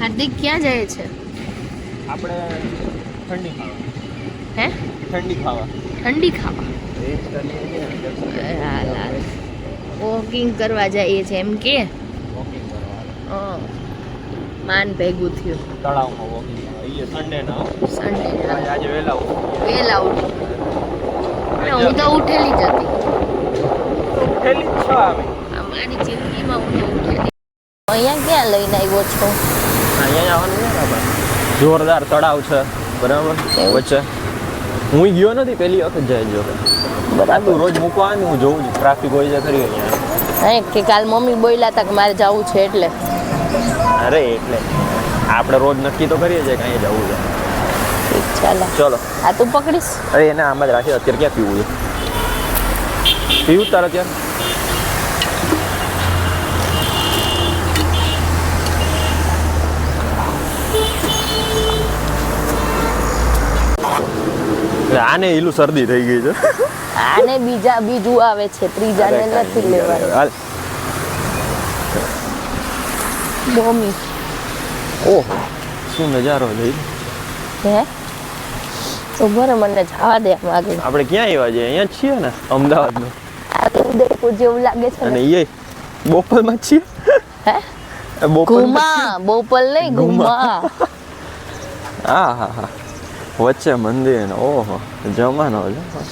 હાર્દિક ક્યાં જાય છે? આપણે ઠંડી ખાવા. હે? ઠંડી ખાવા. ઠંડી ખાવા. વોકિંગ કરવા જઈએ છે એમ કે? વોકિંગ કરવા. માન ભેગું થયું. તળાવમાં વોકિંગ કરવા. એ સન્ડે ના. સન્ડે આજે વહેલા ઉઠી. હું તો ઉઠેલી જ હતી. ઉઠેલી જ છો અમે. મારી જિંદગીમાં હું તો ઉઠેલી. અહીંયા ક્યાં લઈને આવ્યો છો? અહીંયા આવવાનું છે ને આપણે. જોરદાર તળાવ છે બરાબર વચ્ચે. હું ગયો નથી પહેલી વખત જાય જો. બરાબર રોજ મૂકવાનું હું જોઉં છું ટ્રાફિક હોય છે ખરી અહીંયા. કે કાલ મમ્મી બોલ્યા હતા કે મારે જવું છે એટલે. અરે એટલે આપણે રોજ નક્કી તો કરીએ છીએ કે અહીંયા જવું છે. ચાલો ચલો. આ તું પકડીશ? અરે એને આમ જ રાખી. અત્યારે ક્યાં પીવું છે? પીવું તારે અત્યારે? આને ઈલું શરદી થઈ ગઈ છે. આને બીજું આવે છે, ત્રીજાને નથી લેવાનું. હાલ બોમી. ઓહ શું નજારો છે. હે તો બરે મને જવા દે આમ આગળ. આપણે ક્યાં આવ્યા છીએ? અહીંયા જ છીએ ને અમદાવાદમાં. આ તો ઉદયપુર જેવું લાગે છે અને એ બોપલમાં જ છીએ. હે ઘુમા બોપલ નહીં ઘુમા. હા હા હા વચ્ચે મંદિર. ઓહો જમાનો છે.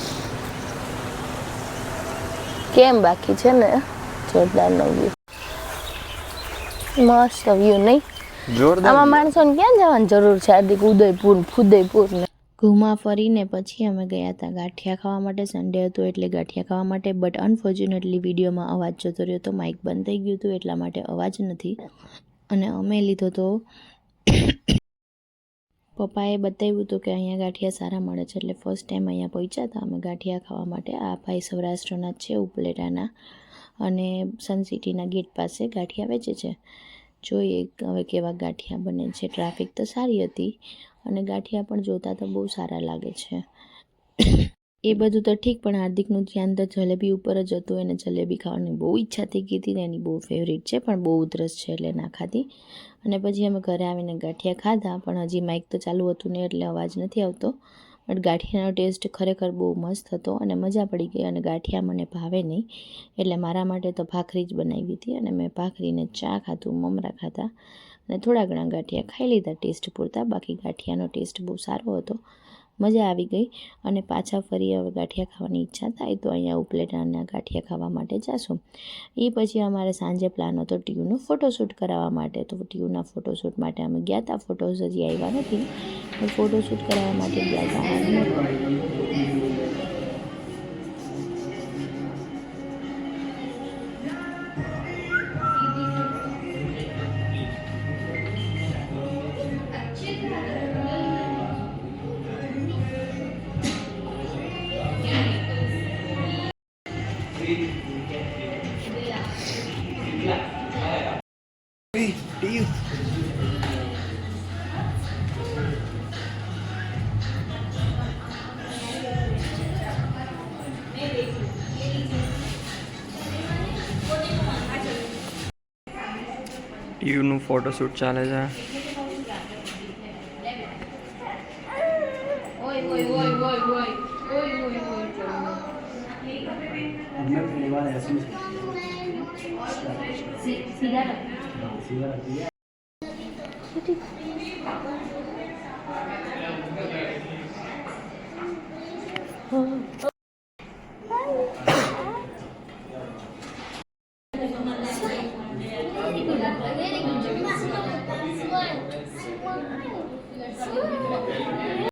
કેમ બાકી છે ને જોરદાર નો વ્યૂ. મસ્ત વ્યૂ નહીં? જોરદાર. આમાં માણસોને ક્યાં જવાની જરૂર છે? હાર્દિક ઉદયપુર ને ઘુમા ફરીને પછી અમે ગયા હતા ગાંઠિયા ખાવા માટે. સન્ડે હતું એટલે ગાંઠિયા ખાવા માટે. બટ અનફોર્ચ્યુનેટલી વિડીયોમાં અવાજ જતો રહ્યો હતો. માઇક બંધ થઈ ગયું હતું એટલા માટે અવાજ નથી. અને અમે લીધો તો પપ્પાએ બતાવ્યું હતું કે અહીંયા ગાંઠિયા સારા મળે છે એટલે ફર્સ્ટ ટાઈમ અહીંયા પહોંચ્યા હતા અમે ગાંઠિયા ખાવા માટે. આ ભાઈ સૌરાષ્ટ્રના છે ઉપલેટાના અને સન સિટીના ગેટ પાસે ગાંઠિયા વેચે છે. જોઈએ હવે કેવા ગાંઠિયા બને છે. ટ્રાફિક તો સારી હતી અને ગાંઠિયા પણ જોતા તો બહુ સારા લાગે છે. એ બધું તો ઠીક પણ હાર્દિકનું ધ્યાન તો જલેબી ઉપર જ હતું. એને જલેબી ખાવાની બહુ ઈચ્છા થઈ ગઈ હતી ને એની બહુ ફેવરિટ છે પણ બહુ ઉધરસ છે એટલે ના ખાધી. અને પછી અમે ઘરે આવીને ગાંઠિયા ખાધા પણ હજી માઇક તો ચાલુ હતું ને એટલે અવાજ નથી આવતો. બટ ગાંઠિયાનો ટેસ્ટ ખરેખર બહુ મસ્ત હતો અને મજા પડી ગઈ. અને ગાંઠિયા મને ભાવે નહીં એટલે મારા માટે તો ભાખરી જ બનાવી હતી અને મેં ભાખરીને ચા ખાધું, મમરા ખાધા અને થોડા ઘણા ગાંઠિયા ખાઈ લીધા ટેસ્ટ પૂરતા. બાકી ગાંઠિયાનો ટેસ્ટ બહુ સારો હતો, મજા આવી ગઈ. અને પાછા ફરી હવે ગાંઠિયા ખાવાની ઈચ્છા થાય તો અહીંયા ઉપલેટાના ગાંઠિયા ખાવા માટે જાશું. એ પછી અમારે સાંજે પ્લાન હતો ટ્યુનો ફોટોશૂટ કરાવવા માટે. તો ટ્યુના ફોટોશૂટ માટે અમે ગયા હતા. ફોટોઝ હજી આવ્યા નથી પણ ફોટોશૂટ કરાવવા માટે ગયા હતા. ટીયુનું ફોટોશૂટ ચાલે છે.